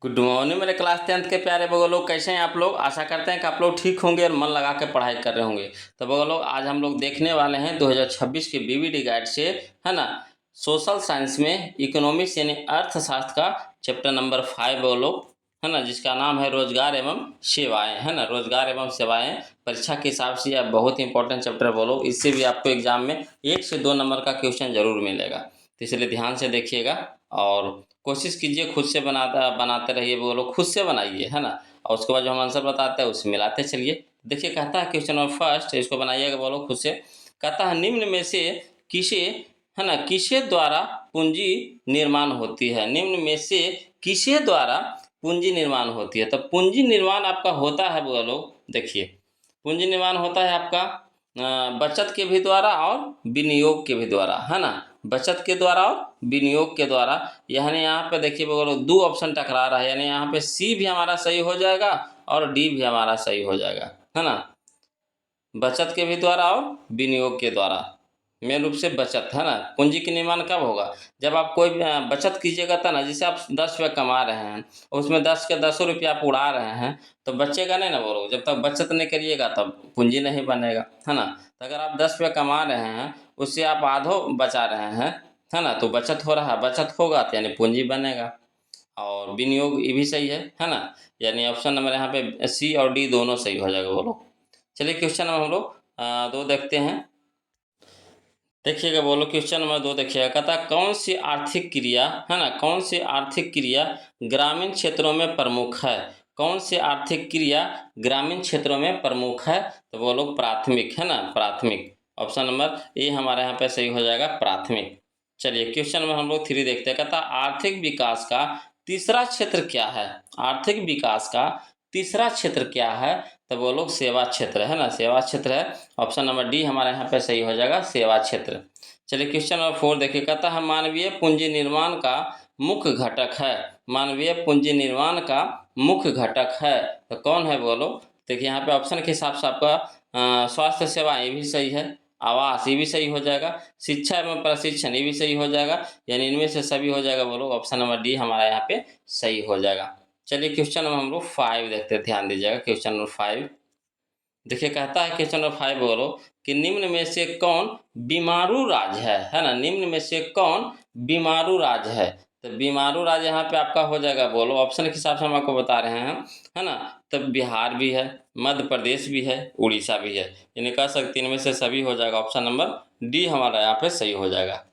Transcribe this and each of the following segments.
Good morning मेरे class 10th के प्यारे बगो लोग, कैसे हैं आप लोग। आशा करते हैं कि आप लोग ठीक होंगे और मन लगा के पढ़ाई कर रहे होंगे। तो बगो लोग, आज हम लोग देखने वाले हैं 2026 के बीवीडी गाइड से, है ना, सोशल साइंस में इकोनॉमिक्स यानी अर्थशास्त्र का चैप्टर नंबर 5 बगो लोग, है ना, जिसका नाम है रोजगार एवं सेवाएं, है ना, रोजगार एवं सेवाएं। परीक्षा के हिसाब से यह बहुत इंपॉर्टेंट चैप्टर बोलो, इससे भी आपको एग्जाम में 1 से 2 नंबर का क्वेश्चन जरूर मिलेगा। तो इसलिए ध्यान से देखिएगा और कोशिश कीजिए खुद से बनाते रहिए, वो लोग खुद से बनाइए, है ना। और उसके बाद जो हम आंसर बताते हैं उसे मिलाते चलिए। देखिए कहता है क्वेश्चन नंबर फर्स्ट, इसको बनाइएगा वो लोग खुद से। कहता है निम्न में से किसे, है ना, किसे द्वारा पूंजी निर्माण होती है। निम्न में से किसे द्वारा पूंजी निर्माण होती है। तो पूंजी निर्माण आपका होता है वो लोग, देखिए पूंजी निर्माण होता है आपका बचत के भी द्वारा और विनियोग के भी द्वारा, है ना। बचत के द्वारा और विनियोग के द्वारा, यानी यहाँ पे देखिए बोलो 2 ऑप्शन टकरा रहा है, यानी यहाँ पे सी भी हमारा सही हो जाएगा और डी भी हमारा सही हो जाएगा, है ना। बचत के भी द्वारा और विनियोग के द्वारा, मेन रूप से बचत, है ना। पूंजी की निर्माण कब होगा, जब आप कोई बचत कीजिएगा तब ना। जैसे आप 10 रुपया कमा रहे हैं और उसमें 10 के 10 रुपया आप उड़ा रहे हैं, तो बचेगा नहीं ना बोलो। जब तक बचत नहीं करिएगा तब पूंजी नहीं बनेगा, है ना। तो अगर आप 10 रुपया कमा रहे हैं, उससे आप आधो बचा रहे हैं, है ना, तो बचत हो रहा है। बचत होगा तो यानी पूंजी बनेगा। और विनियोग ये भी सही है ना। यानी ऑप्शन नंबर यहाँ पे सी और डी दोनों सही हो जाएगा बोलो। चलिए क्वेश्चन नंबर हम लोग 2 देखते हैं। देखिएगा बोलो क्वेश्चन नंबर 2 देखिएगा। कहता है कौन सी आर्थिक क्रिया, है ना, कौन सी आर्थिक क्रिया ग्रामीण क्षेत्रों में प्रमुख है। कौन सी आर्थिक क्रिया ग्रामीण क्षेत्रों में प्रमुख है। तो वो लोग प्राथमिक, है ना, प्राथमिक। ऑप्शन नंबर ए हमारे यहाँ पे सही हो जाएगा, प्राथमिक। चलिए क्वेश्चन नंबर हम लोग 3 देखते हैं। कहता आर्थिक विकास का तीसरा क्षेत्र क्या है। आर्थिक विकास का तीसरा क्षेत्र क्या है। तो वो लोग सेवा क्षेत्र, है ना, सेवा क्षेत्र है। ऑप्शन नंबर डी हमारे यहाँ पे सही हो जाएगा, सेवा क्षेत्र। चलिए क्वेश्चन नंबर 4 देखिए। कहता है मानवीय पूंजी निर्माण का मुख्य घटक है। मानवीय पूंजी निर्माण का मुख्य घटक है, तो कौन है बोलो। देखिए यहाँ पे ऑप्शन के हिसाब से आपका स्वास्थ्य सेवा ये भी सही है, आवास ये भी सही हो जाएगा, शिक्षा एवं प्रशिक्षण ये भी सही हो जाएगा, यानी इनमें से सभी हो जाएगा बोलो। ऑप्शन नंबर डी हमारा यहाँ पे सही हो जाएगा। चलिए क्वेश्चन नंबर हम लोग 5 देखते हैं, ध्यान दीजिएगा। क्वेश्चन नंबर 5 देखिए कहता है क्वेश्चन नंबर 5 बोलो कि निम्न में से कौन बीमारू राज्य है ना। निम्न में से कौन बीमारू राज्य है। तो बीमारू राज्य यहाँ पे आपका हो जाएगा बोलो। ऑप्शन के हिसाब से हम आपको बता रहे हैं, है ना। तो बिहार भी है, मध्य प्रदेश भी है, उड़ीसा भी है, यानी कह सकते इनमें से सभी हो जाएगा। ऑप्शन नंबर डी हमारा यहाँ पे सही हो जाएगा।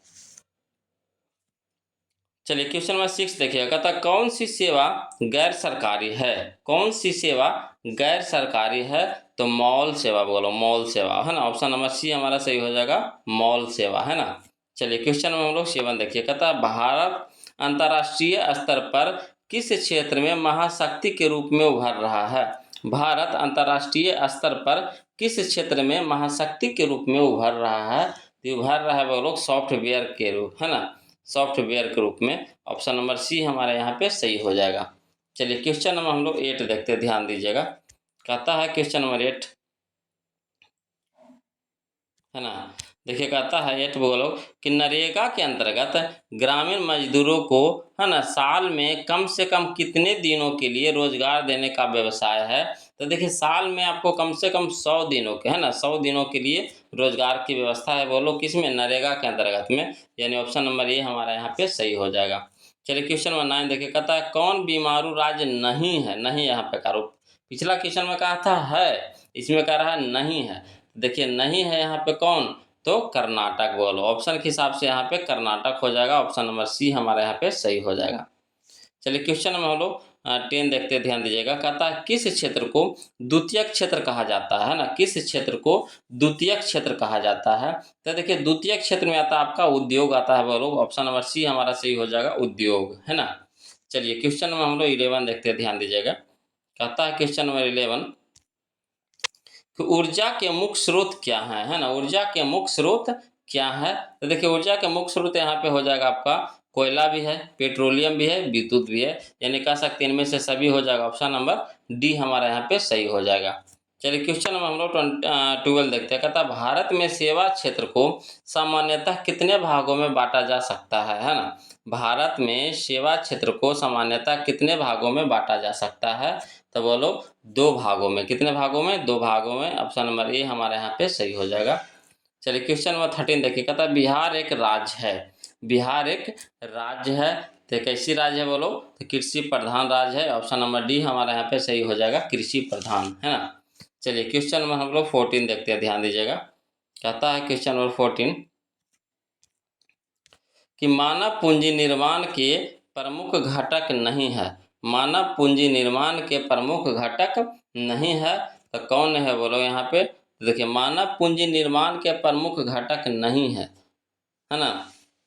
चलिए क्वेश्चन नंबर 6 देखिएगा। कहता कौन सी सेवा गैर सरकारी है। कौन सी सेवा गैर सरकारी है। तो मॉल सेवा बोलो, मॉल सेवा, है ना। ऑप्शन नंबर सी हमारा सही हो जाएगा, मॉल सेवा, है ना। चलिए क्वेश्चन नंबर हम लोग 7 देखिए। कहता भारत अंतर्राष्ट्रीय स्तर पर किस क्षेत्र में महाशक्ति के रूप में उभर रहा है। भारत अंतर्राष्ट्रीय स्तर पर किस क्षेत्र में महाशक्ति के रूप में उभर रहा है। तो उभर रहा है वो लोग सॉफ्टवेयर के रूप, है ना, सॉफ्टवेयर के रूप में। ऑप्शन नंबर सी हमारे यहाँ पे सही हो जाएगा। चलिए क्वेश्चन नंबर हम लोग 8 देखते हैं, ध्यान दीजिएगा। कहता है क्वेश्चन नंबर 8, है ना। देखिए कहता है 8 बोलो कि नरेगा के अंतर्गत ग्रामीण मजदूरों को, है ना, साल में कम से कम कितने दिनों के लिए रोजगार देने का व्यवसाय है। तो देखिए साल में आपको कम से कम 100 दिनों के, है ना, 100 दिनों के लिए रोजगार की व्यवस्था है बोलो, किसमें, नरेगा के अंतर्गत में, यानी ऑप्शन नंबर ए हमारा यहाँ पे सही हो जाएगा। चलिए क्वेश्चन नंबर 9 देखिए। कहता है कौन बीमारू राज्य नहीं है। नहीं यहाँ पे करो, पिछला क्वेश्चन में कहा था है, इसमें कह रहा है नहीं है। देखिए नहीं है यहाँ पे कौन, तो कर्नाटक बोलो। ऑप्शन के हिसाब से यहाँ पे कर्नाटक हो जाएगा। ऑप्शन नंबर सी हमारे यहाँ पे सही हो जाएगा। चलिए क्वेश्चन नंबर हम लोग 10 देखते हैं, ध्यान दीजिएगा। कहता है किस क्षेत्र को द्वितीयक क्षेत्र कहा जाता है ना। किस क्षेत्र को द्वितीयक क्षेत्र कहा जाता है। तो देखिए द्वितीयक क्षेत्र में आता है आपका उद्योग आता है बोलो। ऑप्शन नंबर सी हमारा सही हो जाएगा, उद्योग, है ना। चलिए क्वेश्चन नंबर हम लोग 11 देखते हैं, ध्यान दीजिएगा। कहता है क्वेश्चन नंबर 11 कि ऊर्जा के मुख्य स्रोत क्या है ना। ऊर्जा के मुख्य स्रोत क्या है। तो देखिए ऊर्जा के मुख्य स्रोत यहाँ पे हो जाएगा आपका कोयला भी है, पेट्रोलियम भी है, विद्युत भी है, यानी कह सकते हैं इनमें से सभी हो जाएगा। ऑप्शन नंबर डी हमारा यहाँ पे सही हो जाएगा। चलिए क्वेश्चन नंबर हम लोग 12 देखते हैं। कहता है भारत में सेवा क्षेत्र को सामान्यतः कितने भागों में बांटा जा सकता है ना। भारत में सेवा क्षेत्र को सामान्यतः कितने भागों में बांटा जा सकता है, तो बोलो 2 भागों में। कितने भागों में? 2 भागों में। ऑप्शन नंबर ए हमारे यहाँ पे सही हो जाएगा। चलिए क्वेश्चन नंबर 13 देखिए। कहता है बिहार एक राज्य है। बिहार एक राज्य है तो कैसी राज्य है बोलो, तो कृषि प्रधान राज्य है। ऑप्शन नंबर डी हमारे यहाँ पे सही हो जाएगा, कृषि प्रधान, है ना। चलिए क्वेश्चन नंबर हम लोग 14 देखते हैं, ध्यान दीजिएगा। कहता है क्वेश्चन नंबर 14 कि मानव पूंजी निर्माण के प्रमुख घटक नहीं है। मानव पूंजी निर्माण के प्रमुख घटक नहीं है तो कौन है बोलो यहाँ पे। देखिए मानव पूंजी निर्माण के प्रमुख घटक नहीं है ना।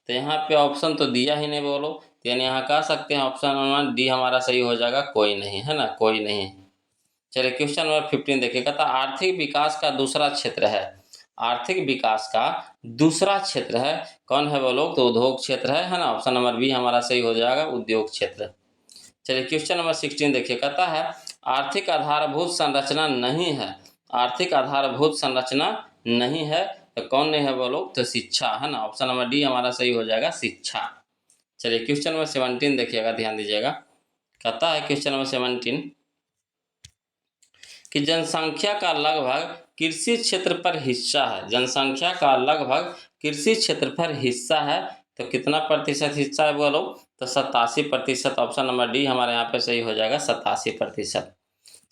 तो यहाँ पे ऑप्शन तो दिया ही नहीं बोलो, तो यानी यहाँ कह सकते हैं ऑप्शन नंबर डी हमारा सही हो जाएगा, कोई नहीं, है ना, कोई नहीं। चलिए क्वेश्चन नंबर 15 देखिए। कहता आर्थिक विकास का दूसरा क्षेत्र है। आर्थिक विकास का दूसरा क्षेत्र है कौन है बोलो, तो उद्योग क्षेत्र है ना। ऑप्शन नंबर बी हमारा सही हो जाएगा, उद्योग क्षेत्र। चलिए क्वेश्चन नंबर 16 देखिए। कहता है आर्थिक आधारभूत संरचना नहीं है। आर्थिक आधारभूत संरचना नहीं है तो कौन नहीं है बोलो, तो शिक्षा, है ना। ऑप्शन नंबर डी हमारा सही हो जाएगा, शिक्षा। चलिए क्वेश्चन नंबर 17 देखिएगा, ध्यान दीजिएगा। कहता है क्वेश्चन नंबर 17 कि जनसंख्या का लगभग कृषि क्षेत्र पर हिस्सा है। जनसंख्या का लगभग कृषि क्षेत्र पर हिस्सा है तो कितना प्रतिशत हिस्सा है बोलो, तो 87%। ऑप्शन नंबर डी हमारे यहाँ पे सही हो जाएगा, 87%।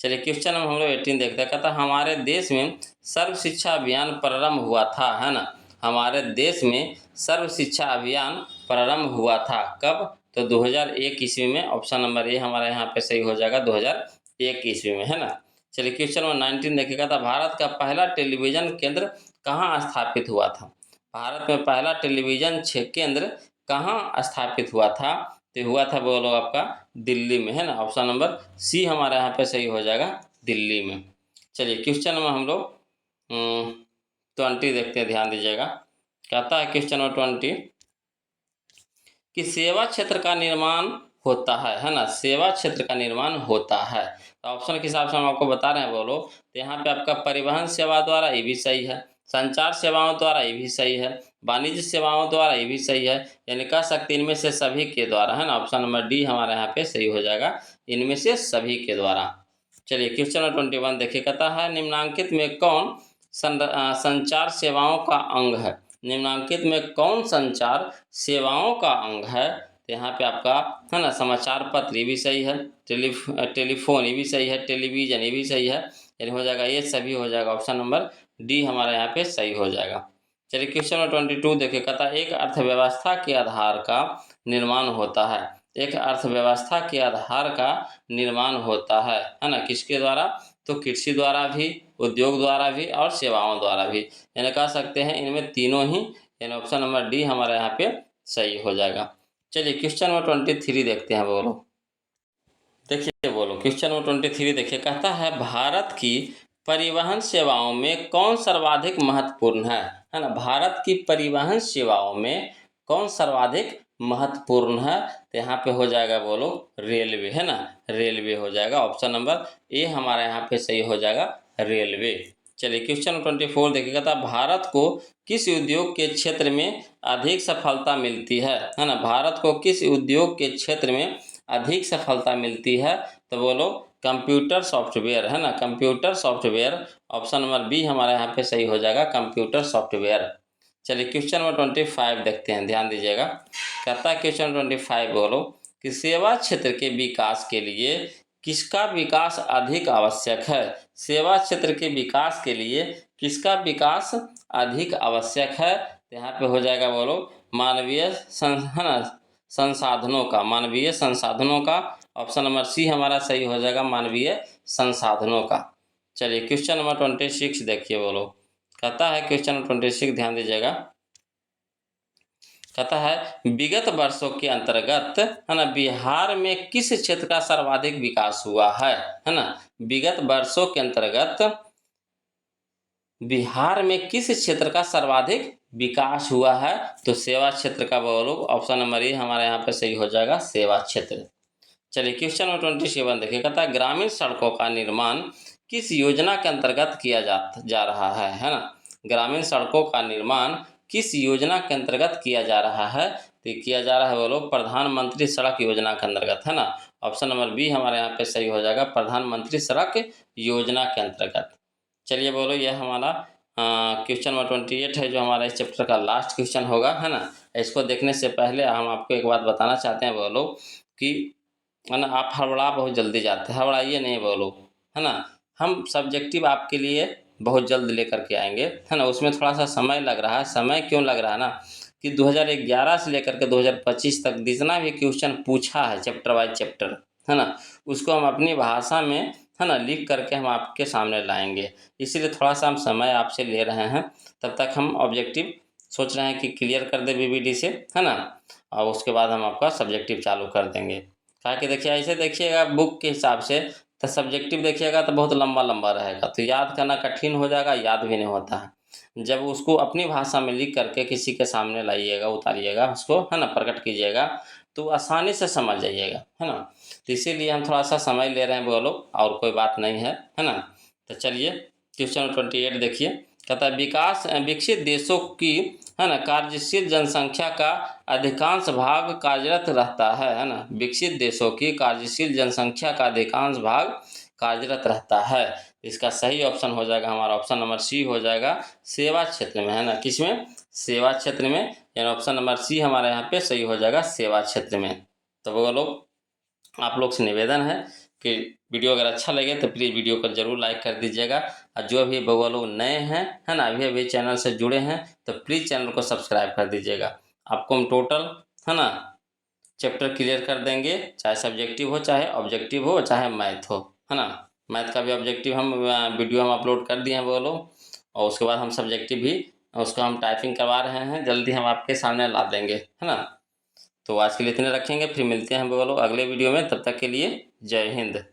चलिए क्वेश्चन नंबर हम लोग 18 देखते हैं। कहता हमारे देश में सर्व शिक्षा अभियान प्रारंभ हुआ था, है ना। हमारे देश में सर्व शिक्षा अभियान प्रारंभ हुआ था कब, तो 2001 ईस्वी में। ऑप्शन नंबर ए हमारे यहाँ पे सही हो जाएगा, 2001 ईस्वी में, है ना। चलिए क्वेश्चन नंबर 19 देखिएगा। था भारत का पहला टेलीविजन केंद्र कहाँ स्थापित हुआ था। भारत में पहला टेलीविजन केंद्र कहाँ स्थापित हुआ था, तो हुआ था बोलो आपका दिल्ली में, है ना। ऑप्शन नंबर सी हमारे यहाँ पे सही हो जाएगा, दिल्ली में। चलिए क्वेश्चन नंबर हम लोग 20 देखते हैं, ध्यान दीजिएगा। कहता है क्वेश्चन नंबर 20 कि सेवा क्षेत्र का निर्माण होता है ना। सेवा क्षेत्र का निर्माण होता है तो ऑप्शन के हिसाब से हम आपको बता रहे हैं बोलो, तो यहाँ पे आपका परिवहन सेवा द्वारा ये भी सही है, संचार सेवाओं द्वारा ये भी सही है, वाणिज्य सेवाओं द्वारा ये भी सही है, यानी कह सकते इनमें से सभी के द्वारा, है ना। ऑप्शन नंबर डी हमारे यहाँ पे सही हो जाएगा, इनमें से सभी के द्वारा। चलिए क्वेश्चन नंबर 21 देखिए। कहता है निम्नांकित में कौन संचार सेवाओं का अंग है। निम्नांकित में कौन संचार सेवाओं का अंग है, तो यहाँ पे आपका, है ना, समाचार पत्र ये भी सही है, टेलीफोन ये भी सही है, टेलीविजन ये भी सही है, यानी हो जाएगा ये सभी हो जाएगा। ऑप्शन नंबर डी हमारे यहाँ पे सही हो जाएगा। चलिए क्वेश्चन नंबर 22 देखिए। कहता है एक अर्थव्यवस्था के आधार का निर्माण होता है। एक अर्थव्यवस्था के आधार का निर्माण होता है ना, किसके द्वारा, तो कृषि द्वारा भी, उद्योग द्वारा भी और सेवाओं द्वारा भी, यानी कह सकते हैं इनमें तीनों ही, यानी ऑप्शन नंबर डी हमारे यहाँ पे सही हो जाएगा। चलिए क्वेश्चन नंबर 23 देखते हैं बोलो। देखिए बोलो क्वेश्चन नंबर 23 देखिए। कहता है भारत की परिवहन सेवाओं में कौन सर्वाधिक महत्वपूर्ण है ना। भारत की परिवहन सेवाओं में कौन सर्वाधिक महत्वपूर्ण है, तो यहाँ पे हो जाएगा बोलो रेलवे, है ना, रेलवे हो जाएगा। ऑप्शन नंबर ए हमारे यहाँ पे सही हो जाएगा, रेलवे। चलिए क्वेश्चन नंबर 24 देखिएगा। था भारत को किस उद्योग के क्षेत्र में अधिक सफलता मिलती है ना। भारत को किस उद्योग के क्षेत्र में अधिक सफलता मिलती है, तो बोलो कंप्यूटर सॉफ्टवेयर, है ना, computer software. Option number B हमारे यहाँ पे सही हो जाएगा, कंप्यूटर सॉफ्टवेयर। चलिए क्वेश्चन नंबर 25 देखते हैं, ध्यान दीजिएगा। कहता है क्वेश्चन 25 बोलो कि सेवा क्षेत्र के विकास के लिए किसका विकास अधिक आवश्यक है। सेवा क्षेत्र के विकास के लिए किसका विकास अधिक आवश्यक है, तो यहाँ पे हो जाएगा बोलो मानवीय संसाधनों का, मानवीय संसाधनों का। ऑप्शन नंबर सी हमारा सही हो जाएगा, मानवीय संसाधनों का। चलिए क्वेश्चन नंबर 26 देखिए बोलो। कहता है क्वेश्चन नंबर 26 ध्यान दीजिएगा। कहता है विगत वर्षों के अंतर्गत, है ना, बिहार में किस क्षेत्र का सर्वाधिक विकास हुआ है ना। विगत वर्षों के अंतर्गत बिहार में किस क्षेत्र का सर्वाधिक विकास हुआ है, तो सेवा क्षेत्र का बोलो। ऑप्शन नंबर ए हमारे यहाँ पे सही हो जाएगा, सेवा क्षेत्र। चलिए क्वेश्चन नंबर 27 देखिए। कहता है ग्रामीण सड़कों का निर्माण किस योजना के अंतर्गत किया जा रहा है ना। ग्रामीण सड़कों का निर्माण किस योजना के अंतर्गत किया जा रहा है, तो किया जा रहा है बोलो प्रधानमंत्री सड़क योजना के अंतर्गत, है ना। ऑप्शन नंबर बी हमारे यहाँ पे सही हो जाएगा, प्रधानमंत्री सड़क योजना के अंतर्गत। चलिए बोलो, यह हमारा क्वेश्चन नंबर 28 है, जो हमारा इस चैप्टर का लास्ट क्वेश्चन होगा, है ना। इसको देखने से पहले हम आपको एक बात बताना चाहते हैं बोलो कि, है ना, आप हड़बड़ा बहुत जल्दी जाते हैं, हड़बड़ाइए नहीं बोलो, है ना। हम सब्जेक्टिव आपके लिए बहुत जल्द लेकर के आएंगे, है ना। उसमें थोड़ा सा समय लग रहा है। समय क्यों लग रहा है ना, कि 2011 से लेकर के 2025 तक जितना भी क्वेश्चन पूछा है चैप्टर वाइज चैप्टर, है ना, उसको हम अपनी भाषा में, है ना, लिख करके हम आपके सामने लाएंगे। इसीलिए थोड़ा सा हम समय आपसे ले रहे हैं। तब तक हम ऑब्जेक्टिव सोच रहे हैं कि क्लियर कर दे बीबीडी से, है ना, और उसके बाद हम आपका सब्जेक्टिव चालू कर देंगे। कहा कि देखिए, ऐसे देखिएगा बुक के हिसाब से तो सब्जेक्टिव देखिएगा तो बहुत लंबा लंबा रहेगा, तो याद करना कठिन हो जाएगा, याद भी नहीं होता है। जब उसको अपनी भाषा में लिख करके किसी के सामने लाइएगा, उतारिएगा उसको, है ना, प्रकट कीजिएगा, तो आसानी से समझ जाइएगा, है ना। तो इसीलिए हम थोड़ा सा समय ले रहे हैं बोलो, और कोई बात नहीं है ना। तो चलिए क्वेश्चन 28 देखिए, कहता है विकसित देशों की, है ना, कार्यशील जनसंख्या का अधिकांश भाग कार्यरत रहता है ना। विकसित देशों की कार्यशील जनसंख्या का अधिकांश भाग कार्यरत रहता है। इसका सही ऑप्शन हो जाएगा हमारा ऑप्शन नंबर सी हो जाएगा, सेवा क्षेत्र में, है ना। किसमें? सेवा क्षेत्र में, यानी ऑप्शन नंबर सी हमारे यहाँ पे सही हो जाएगा, सेवा क्षेत्र में। तो वो लोग, आप लोग से निवेदन है कि वीडियो अगर अच्छा लगे तो प्लीज़ वीडियो को जरूर लाइक कर दीजिएगा, और जो भी बउआ लोग नए हैं, है ना, अभी अभी चैनल से जुड़े हैं, तो प्लीज़ चैनल को सब्सक्राइब कर दीजिएगा। आपको हम टोटल, है ना, चैप्टर क्लियर कर देंगे, चाहे सब्जेक्टिव हो, चाहे ऑब्जेक्टिव हो, चाहे मैथ हो, है ना। मैथ का भी ऑब्जेक्टिव हम वीडियो हम अपलोड कर दिए हैं वो लोग, और उसके बाद हम सब्जेक्टिव भी उसको हम टाइपिंग करवा रहे हैं, जल्दी हम आपके सामने ला देंगे, है ना। तो आज के लिए इतने रखेंगे, फिर मिलते हैं हम वो लोग अगले वीडियो में। तब तक के लिए जय हिंद।